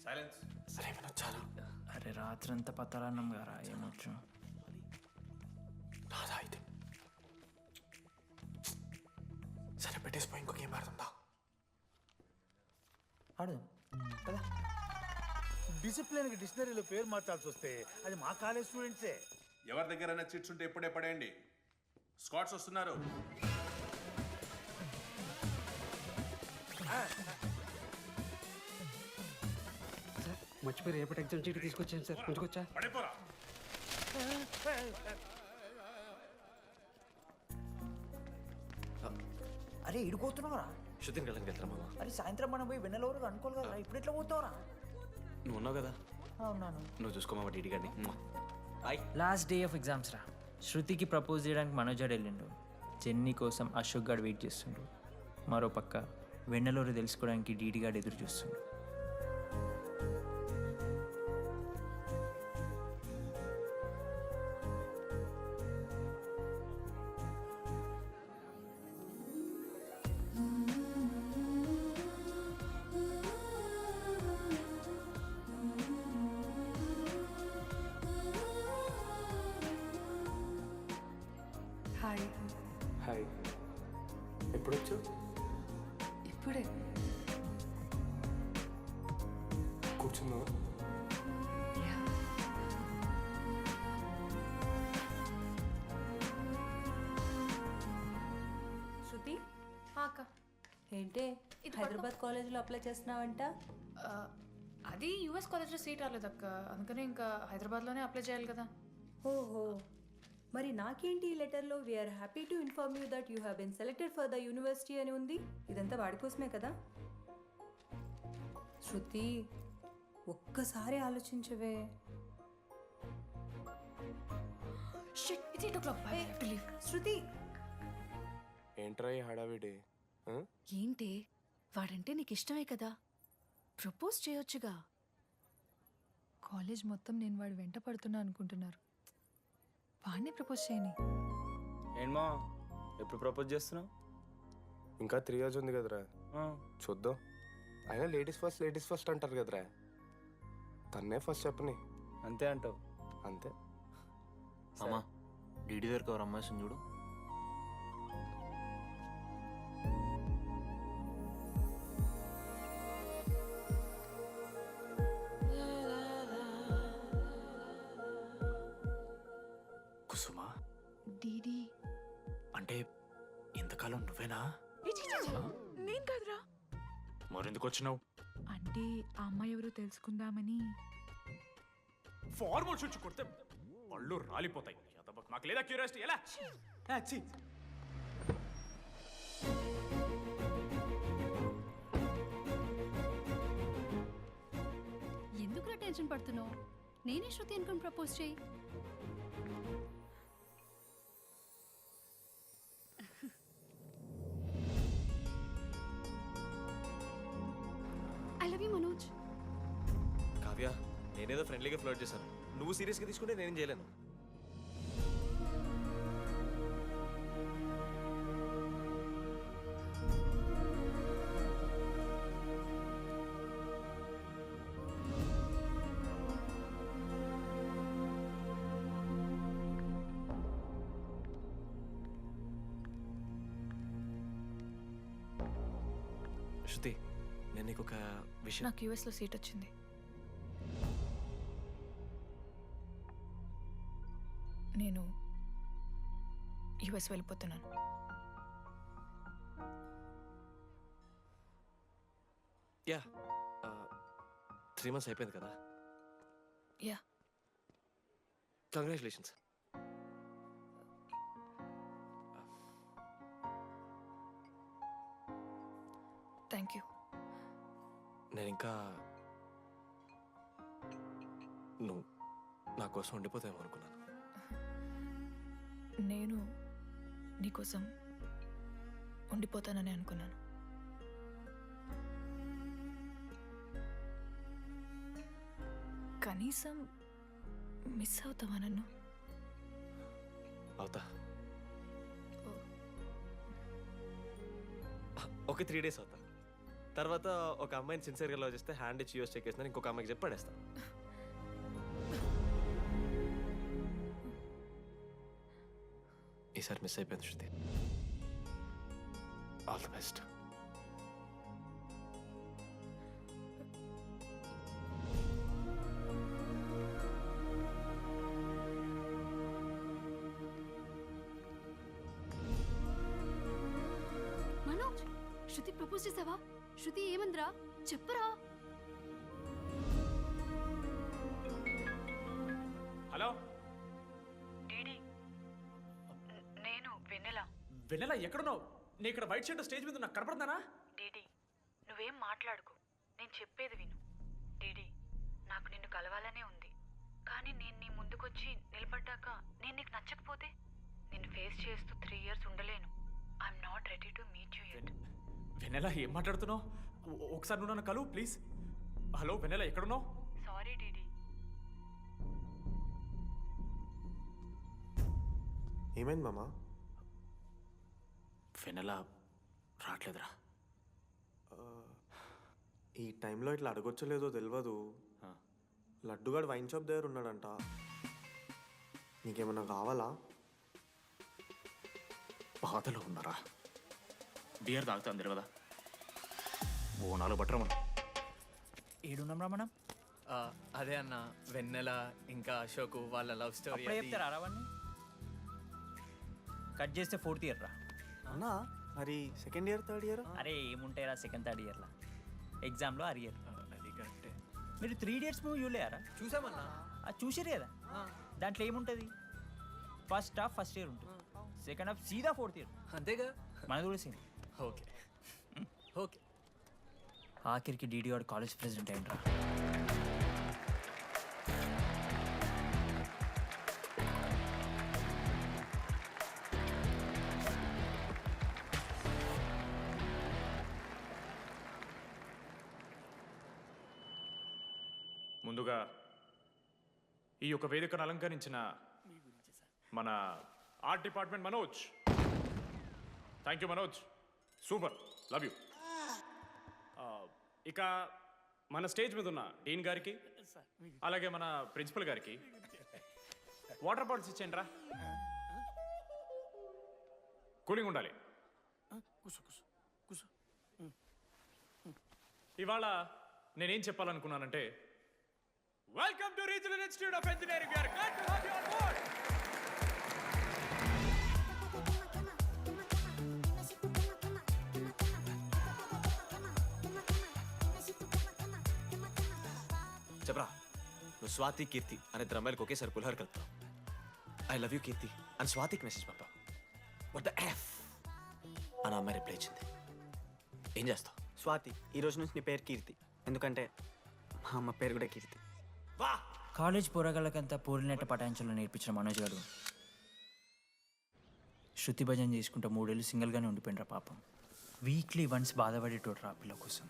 Silence. సరే వచ్చారా? అరే రాత్రంతా పత్తాలన్నం గారా ఏమొచ్చు. నాదా అయితే సరే పెట్టేసిపోయి ఇంకో గేమ్ ఆడుతుందా? ఆడు కదా. డిసిప్లిన్ కి డిక్షనరీలో పేరు మార్చాల్సి వస్తే అది మా కాలేజ్ స్టూడెంట్సే. ఎవరి దగ్గరైనా చిట్స్ ఉంటే ఇప్పుడే పడేయండి. స్కాట్స్ వస్తున్నారు. సార్ మర్చిపోయి రేపటి ఎగ్జామ్ చీటీ తీసుకొచ్చాను సార్, కొంచెం పడిపోరా. అరే ఇడిపోతున్నావురా. శుద్ధిని వెళ్ళకి వెళ్తారా మామ? అరే సాయంత్రం మనం పోయి వెన్నెలవరకు అనుకోవాలి కదా, ఇప్పుడు ఎట్లా పోతావురా? నువ్వు ఉన్నావు కదా, ఉన్నాను. నువ్వు చూసుకోమా డీడీ గారిని. లాస్ట్ డే ఆఫ్ ఎగ్జామ్స్ రా. శృతికి ప్రపోజ్ చేయడానికి మనోజాడు వెళ్ళిండు. జెన్నీ కోసం అశోక్ గారు వెయిట్ చేస్తుండు. మరో పక్క వెన్నెలూరు తెలుసుకోవడానికి డీడీ గారు ఎదురు చూస్తుండు. హాయ్. హాయ్, ఎప్పుడొచ్చు? ఇప్పుడే. కూర్చున్నావా? శృతి అక్క, ఏంటే హైదరాబాద్ కాలేజీలో అప్లై చేస్తున్నావంట? అది యూఎస్ కాలేజ్లో సీట్ రాలేదు అక్క, అందుకనే ఇంకా హైదరాబాద్లోనే అప్లై చేయాలి కదా. ఓహో, మరి నాకేంటి ఈ లెటర్లో we are happy to inform you that you have been selected for the university అని ఉంది. ఇదంతా వాడి కోసమే కదా. శృతి ఒక్కసారి ఆలోచించవే. It's 8 o'clock. I have to leave. శృతి ఏంట్రా ఈ హడావిడి? ఏంటే వాడంటే నీకు ఇష్టమే కదా, ప్రపోజ్ చేయొచ్చుగా. కాలేజ్ మొత్తం నేను వాడు వెంట పడుతున్నా అనుకుంటున్నారు. వాడిని ప్రపోజ్ చేయని. ఏంటమ్మా ఎప్పుడు ప్రపోజ్ చేస్తున్నావు? ఇంకా 3 years ఉంది కదరా, చూద్దాం. అయినా లేడీస్ ఫస్ట్ అంటారు కదరా, తన్నే ఫస్ట్ చెప్పని. అంతే అంటావు? అంతే. అమ్మా డీడీ దగ్గరకు ఎవరు అమ్మాయిని చూడు. కుసుమా డీడీ అంటే ఇంతకాలం నువ్వేనా? నేను కాదురా. మరెందుకు వచ్చినావు? అంటే ఆ అమ్మాయి ఎవరో తెలుసుకుందామని. ఫార్మల్ షూట్ కొడితే పళ్ళు రాలిపోతాయి. మాకు లేదా క్యూరియాసిటీ? ఎలా? ఎందుకు టెన్షన్ పడుతున్నావు? నేనే శృతి అనుకుని ప్రపోజ్ చేయి. I love you Manoj. Kavya, నేనేదో ఫ్రెండ్లీగా ఫ్లర్ట్ చేశాను, నువ్వు సీరియస్గా తీసుకుంటే నేనేం చేయలేను. శృతి, నేను నీకు ఒక విషయం. నాకు యూఎస్లో సీట్ వచ్చింది. నేను యూఎస్ వెళ్ళిపోతున్నాను. యా, 3 months అయిపోయింది కదా. యా. కంగ్రాచులేషన్స్. Thank you. నేను ఇంకా నువ్వు నా కోసం ఉండిపోతావేమో అనుకున్నాను. నేను నీకోసం ఉండిపోతానని అనుకున్నాను. కనీసం మిస్ అవుతావా నన్ను? అవుతా. ఓకే, 3 days అవుతా. తర్వాత ఒక అమ్మాయిని సిన్సియర్గా లవ్ చేస్తే హ్యాండ్ ఇచ్చి యూస్ చెక్ చేసిన ఇంకొక అమ్మాయికి చెప్పి పడేస్తాను. ఈసారి మిస్ అయిపోయింది Shruti. All the best. Manoj, Shruti propose చేసావా? శృతి ఏమందిరా చెప్పరా? హలో నేను వెన్నెల. వెన్నెల ఎక్కడున్నావు? నీ ఇక్కడ వైట్ షర్ట్ స్టేజ్ మీద నాకు కనపడుతున్నానా? డీడీ నువ్వేం మాట్లాడుకో, నేను చెప్పేది విను. డీడీ నాకు నిన్ను కలవాలనే ఉంది, కానీ నేను నీ ముందుకొచ్చి నిలబడ్డాక నేను నీకు నచ్చకపోతే నిన్ను ఫేస్ చేస్తూ 3 years ఉండలేను. I'm not ready to meet you yet. Vennela ఏం మాట్లాడుతున్నావు? ఒకసారి నువ్వు నన్ను కలువు ప్లీజ్. హలో వెన్నెల ఎక్కడున్నావు? Sorry DD. ఏమైంది మామ? వెన్నెల రావట్లేదురా. ఈ టైంలో ఇట్లా అడగొచ్చలేదో తెలియదు. లడ్డుగాడు వైన్ షాప్ దగ్గర ఉన్నాడంట. నీకేమన్నా కావాలా? బాధలో ఉన్నారా? బియర్ తాగుతాను తెలియదా? ఓ 4 బట్టరా మనం. ఏడున్నాం రా మనం? అదే అన్న, వెన్నెల ఇంకా అశోక్ వాళ్ళ లవ్ స్టోరీ. అప్పుడే చెప్తారా రావన్నీ? కట్ చేస్తే 4th year రా. అన్నా మరి 2nd year 3rd year? అరే ఏముంటాయిరా 2nd 3rd yearలో ఎగ్జామ్లో అరియర్. అది కరెక్టే. మీరు 3 Idiots మూవీ చూడలేరా? చూసామన్నా. చూసారు కదా, దాంట్లో ఏముంటుంది? ఫస్ట్ హాఫ్ ఫస్ట్ ఇయర్ ఉంటుంది, సెకండ్ హాఫ్ సీదా 4th year. అంతేగా. మనది కూడా సేమ్. Okay okay. ఆఖరికి డీడీ వాడు కాలేజ్ ప్రెసిడెంట్ అయిండ్రా. ముందుగా ఈ యొక్క వేదికను అలంకరించిన మన art department Manoj, thank you Manoj, super, love you. ఇక మన స్టేజ్ మీద ఉన్న డీన్ గారికి అలాగే మన ప్రిన్సిపల్ గారికి వాటర్ బాటిల్స్ ఇచ్చేయండి రా, కూలింగ్ ఉండాలి. ఇవాళ నేనేం చెప్పాలనుకున్నానంటే, welcome to regional institute of engineering. We are glad to have you on board. చెప్పరా, నువ్వు స్వాతి కీర్తి అనే ఇద్దరు అమ్మాయిలకు ఒకేసారి పులిహోర కలుపుతావు. ఐ లవ్ యూ కీర్తి అని స్వాతికి మెసేజ్ పంపావు. వాట్ ద ఎఫ్ అని అమ్మాయి రిప్లై ఇచ్చింది. ఏం చేస్తావు? స్వాతి, ఈ రోజు నుంచి నీ పేరు కీర్తి, ఎందుకంటే మా అమ్మ పేరు కూడా కీర్తి. వా కాలేజ్ పోరగాళ్ళకంతా పూరినట్ట పటాయించలో నేర్పించిన మనోజ్ గారు శృతి భజన చేసుకుంటూ 3 ఏళ్ళు సింగిల్గానే ఉండిపోయినరా పాపం. వీక్లీ వన్స్ బాధపడేటోడ్రా పిల్ల కోసం.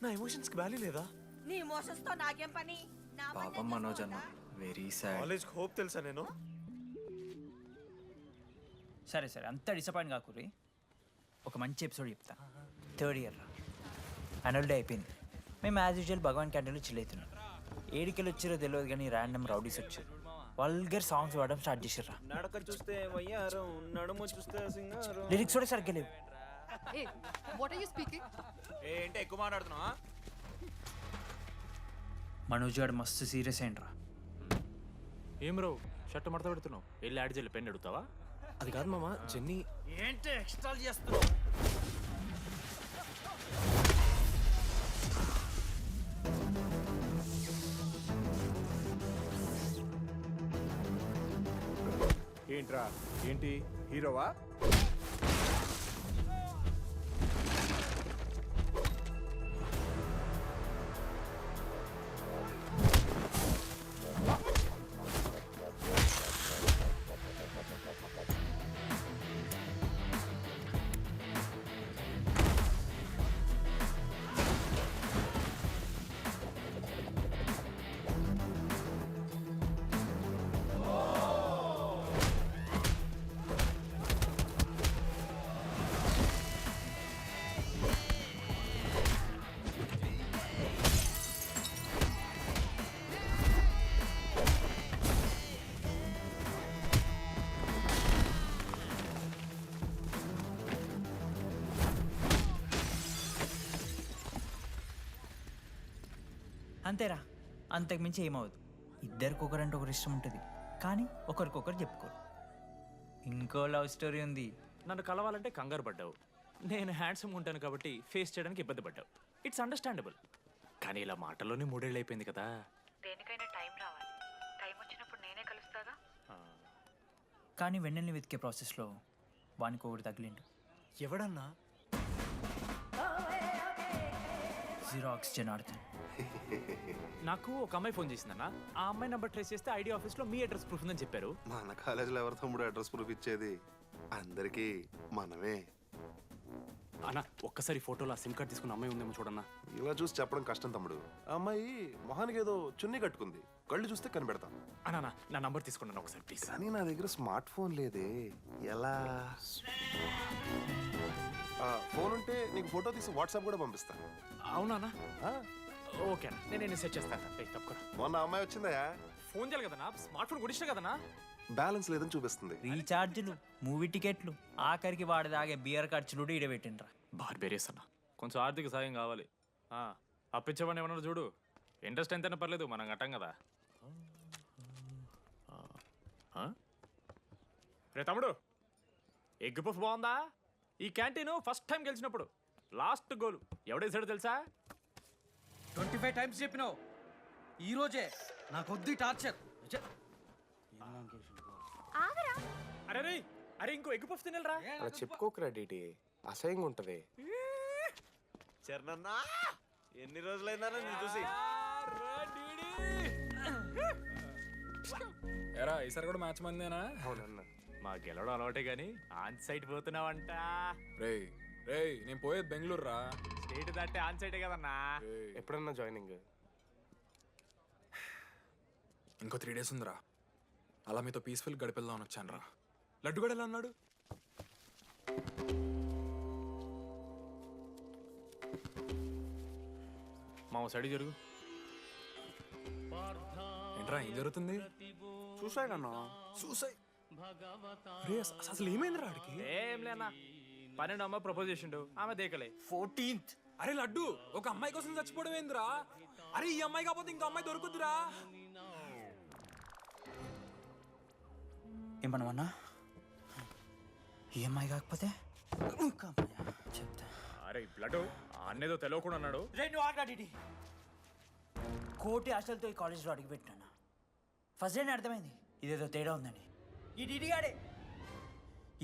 నా ఎమోషన్స్కి వాల్యూ లేదా? నీ ఎమోషన్స్ తో నాకేం పని? పాపం మనోజ్ అన్న, వెరీ సాడ్. కాలేజ్కి హోప్ తెలుసా నేను? సరే సరే అంత డిసప్పాయింట్ కాకుర్రి, ఒక మంచి ఎపిసోడ్ చెప్తా. 3rd year యాన్యువల్ డే అయిపోయింది. మేము యాజ్ యూజువల్ భగవాన్ క్యాంటీన్లో చిల్ అవుతున్నాం. ఏడికెళ్ళి వచ్చారో తెలియదు కానీ ర్యాండమ్ రౌడీస్ వచ్చారు. వల్గర్ సాంగ్స్ పాడడం స్టార్ట్ చేసారా. నడక చూస్తే వయ్యారం, నడుము చూస్తే సింగారం. లిరిక్స్ కూడా సరిగ్గా లేవు. ఏ వాట్ ఆర్ యు స్పీకింగ్? ఏంటి ఎక్కువ మాట్లాడుతున్నావా? మనోజ్ గారు మస్తు సీరియస్ అయిండ్రా. ఏం రో షర్ట్ మడత పెడుతున్నావు? వెళ్ళి యాడ్ చేయాలి, పెన్ అడుగుతావా? అది కాదు మామ, జెన్నీ. ఏంటి ఎక్స్ట్రా చేస్తున్నావు? ఏంట్రా, ఏంటి హీరోవా? అంతేరా, అంతకుమించి ఏమవదు. ఇద్దరికి ఒకరంటే ఒకరు ఇష్టం ఉంటుంది, కానీ ఒకరికొకరు చెప్పుకోరు. ఇంకో లవ్ స్టోరీ ఉంది. నన్ను కలవాలంటే కంగారు పడ్డావు. నేను హ్యాండ్సమ్ ఉంటాను కాబట్టి ఫేస్ చేయడానికి ఇబ్బంది పడ్డావు. It's understandable. కానీ ఇలా మాటల్లోనే 3 ఏళ్ళు అయిపోయింది కదా. దేనికైనా టైం రావాలి. టైం వచ్చినప్పుడు నేనే కలుస్తాగా. కానీ వెన్నెల్ని వెతికే ప్రాసెస్లో వానికి ఒకటి తగిలిండు. ఎవడన్నా? జిరాక్స్ జనార్దన్. నాకు ఒక అమ్మాయి ఫోన్ చేసిందన్న. ఆ అమ్మాయి నెంబర్ ట్రేస్ చేస్తే ఐడి ఆఫీస్లో మీ అడ్రస్ ప్రూఫ్ ఉందని చెప్పారు. మన కాలేజీలో ఎవరి తమ్ముడు అడ్రస్ ప్రూఫ్ ఇచ్చేది? అందరికీ మనమే. అన్న ఒక్కసారి ఫోటోలో సిమ్ కార్డ్ తీసుకున్న అమ్మాయి ఉందేమో చూడన్నా. ఇలా చూసి చెప్పడం కష్టం తమ్ముడు. ఆ అమ్మాయి మొహానికి ఏదో చున్నీ కట్టుకుంది, కళ్ళు చూస్తే కనిపెడతాం. అన్నా నా నంబర్ తీసుకున్నాను ఒకసారి ప్లీజ్. కానీ నా దగ్గర స్మార్ట్ ఫోన్ లేదే, ఎలా? ఫోన్ ఉంటే నీకు ఫోటో తీసి వాట్సాప్ కూడా పంపిస్తాను. అవునా ఓకే అన్న, నేను సెట్ చేస్తాను. తప్పకుండా. మొన్న అమ్మాయి వచ్చిందా? ఫోన్ చేయాలి కదన్నా, స్మార్ట్ ఫోన్ కొనిష్టం కదన్నా. బ్యాలెన్స్ లేదని చూపిస్తుంది. రీఛార్జ్లు, మూవీ టికెట్లు, ఆఖరికి వాడి దాగే బియర్ ఖర్చులు కూడా ఈడబెట్టిండ్రా. బార్బేరియస్ అన్న, కొంచెం ఆర్థిక సాయం కావాలి. అప్పించమని ఏమన్నా చూడు. ఇంట్రెస్ట్ ఎంతైనా పర్లేదు, మనం కట్టాం కదా. రే తమ్ముడు, ఎగ్ పఫ్ బాగుందా? ఈ క్యాంటీన్ ఫస్ట్ టైం గెలిచినప్పుడు లాస్ట్ గోల్ ఎవడేసాడో తెలుసా? 25 టైమ్స్ చెప్పినావు. ఈ రోజే నాకు వద్దు టార్చర్. అరే రే, అరే ఇంకో ఎగ్ పఫ్ తినరా. అలా చెప్పుకోకరా డీటీ, అసహ్యంగా ఉంటది. చరణన్నా ఎన్ని రోజులైందా నేను చూసి? ఎరా ఈసారి కూడా మ్యాచ్ మందేనా? అవునన్నా. మా గెలవడం అలవాటే గానీ ఆన్ సైడ్ పోతున్నావంట. రేయ్ రేయ్, నేను పోయేది బెంగళూరు రా. స్టేట్ దాటే ఆన్ సైడే కదన్నా. ఎప్పుడన్నా జాయినింగ్? ఇంకో 3 days ఉందిరా. అలా మీతో పీస్ఫుల్ గడిపెళ్దామని వచ్చాను రా. లడ్డు కూడా ఎలా అన్నాడు? మా సైడ్ జరుగు. ఏంట్రా ఏం జరుగుతుంది? సూసైడ్ అన్నా. సూసైడ్? అసలు ఏమైందిరా ఆడికి? ఏం లేనా, 12 అమ్మాయి ప్రపోజ్ చేసిండు, ఆమె దేకలే. 14th. అరే లడ్డు, ఒక అమ్మాయి కోసం చచ్చిపోవడం ఏందిరా? అరే ఈ అమ్మాయి కాకపోతే ఇంకో అమ్మాయి దొరుకుద్దిరా. ఏమన్నా ఈ అమ్మాయి కాకపోతే చెప్తా. అరే బ్లడ్ అన్నేదో తెలియకుండా అన్నాడు. కోటి ఆశలతో ఈ కాలేజ్లో అడిగిపెట్టాను. ఫస్ట్ డే అర్థమైంది ఇదేదో తేడా ఉందని. ఈ డీడీగాడే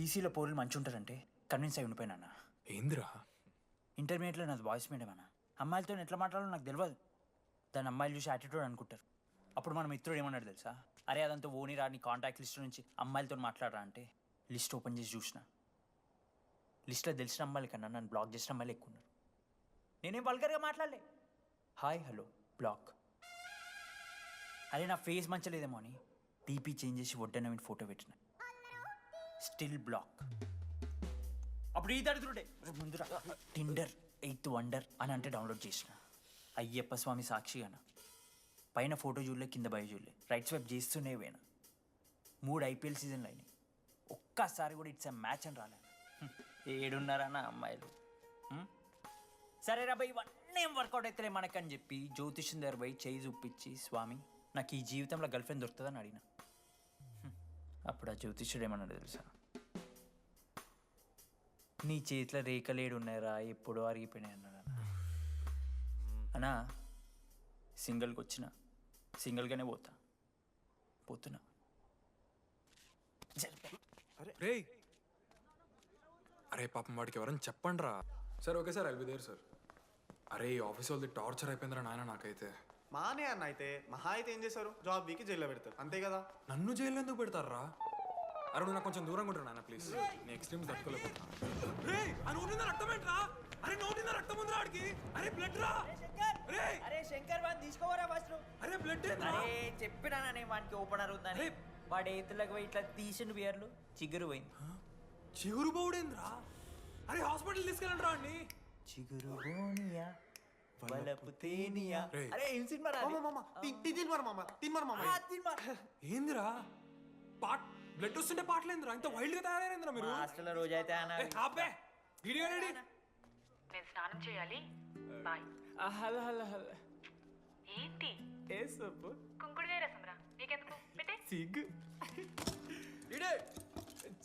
ఈసీలో పౌరులు మంచి ఉంటారంటే కన్విన్స్ అయి ఉండిపోయినా. ఏందిరా? ఇంటర్మీడియట్లో నాది బాయ్స్ మీడియం అన్న. అమ్మాయిలతో ఎట్లా మాట్లాడాలో నాకు తెలియదు. దాని అమ్మాయిలు చూసి యాటిట్యూడ్ అనుకుంటారు. అప్పుడు మన మిత్రుడు ఏమన్నాడు తెలుసా? అరే అదంతా ఓని రాని కాంటాక్ట్ లిస్ట్ నుంచి అమ్మాయిలతో మాట్లాడరా అంటే లిస్ట్ ఓపెన్ చేసి చూసిన. లిస్ట్లో తెలిసిన అమ్మాయిల కన్నా నన్ను బ్లాక్ చేసిన అమ్మాయిలు ఎక్కువ ఉన్నారు. నేనేం వల్గర్గా మాట్లాడలే. Hi hello block. అరే నా ఫేస్ మంచలేదేమో అని డీపీ చేంజ్ చేసి వడ్డన ఫోటో పెట్టిన. Still block. అప్పుడు ఈ దరిద్రుడే ముందు టిండర్ 8th వండర్ అని అంటే డౌన్లోడ్ చేసిన. అయ్యప్ప స్వామి సాక్షిగాన పైన ఫోటో చూడలే, కింద బయ చూడలే, రైట్ స్వైప్ చేస్తూనే పోయినా. 3 IPL సీజన్లు అయినాయి, ఒక్కసారి కూడా ఇట్స్ మ్యాచ్ అని రాలేదు. ఏడున్నారన్న అమ్మాయిలు. సరే రా భయ్, ఇవన్నీ ఏం వర్కౌట్ అవుతాయి మనకని చెప్పి జ్యోతిష్యం దగ్గర పోయి చేయి చూపించి, స్వామి నాకు ఈ జీవితంలో గర్ల్ ఫ్రెండ్ దొరుకుతుందని అడిగిన. అప్పుడు ఆ జ్యోతిష్యుడు ఏమన్నాడు తెలుసా? నీ చేతిలో రేఖలేడు ఉన్నాయరా, ఎప్పుడో అరిగిపోయినాయి అన్నాడు. అన్నా సింగిల్కి వచ్చిన సింగిల్గానే పోతున్నా. రేయ్ అరే పాపం వాడికి ఎవరైనా చెప్పండి రా. Sir okay sir, I'll be there sir. అరే ఈ ఆఫీస్ వాళ్ళది టార్చర్ అయిపోయిందిరా నాయన నాకైతే. మానే అన్న అయితే మహా అయితే ఏం చేశారు? జాబ్ వీకి జైల్లో పెడతారు, అంతే కదా? నన్ను జైల్లో ఎందుకు పెడతారా? అరే నువ్వు నాకు కొంచెం దూరంగా ఉంటారు నాన్న ప్లీజ్. నేను ఎక్స్ట్రీమ్స్ తట్టుకోలేకపోతున్నా. రే ఆ నోటిందా రక్తం ఏంట్రా? అరే నోటిందా రక్తం ఉందిరా ఆడికి. అరే బ్లడ్ రా. అరే శంకర్ వాడిని తీసుకోవరా ఫస్ట్. అరే బ్లడ్. అరే చెప్పినా నేను వాడికి ఓపెనర్ ఉందని. వాడి ఎత్తులకు పోయి ఇట్లా తీసిన బియర్లు చిగురు పోయింది. చిగురు బౌడేంద్రా? అరే హాస్పిటల్ తీసుకెళ్ళండి రా అండి. చిగురు బోనియా వలపు తేనియా. అరే ఏం సినిమా రా? ఏందిరా బ్లడ్ వస్తుంటే పాటలేందిరా? ఇంత వైల్డ్ గా తయారైందిరా మీరు. హాస్టల్లో రోజైతే అబ్బే వీడియో రెడీ. నేను స్నానం చేయాలి. బాయ్. Hello hello hello. ఏంటి సొప్పు కుంకుడుగాయ రసం రా నీకెందుకు పెట్టే సిగ్గు ఇడే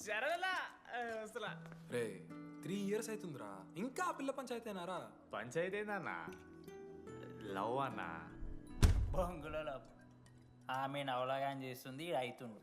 జరగలా అసలు రే 3 years అవుతుందిరా ఇంకా ఆ పిల్ల పంచాయతీనారా? పంచాయతీ ఏందన్నా లవ్ అన్నా బొంగులో లవ్ ఆమె నవలాగా చేస్తుంది అవుతుండు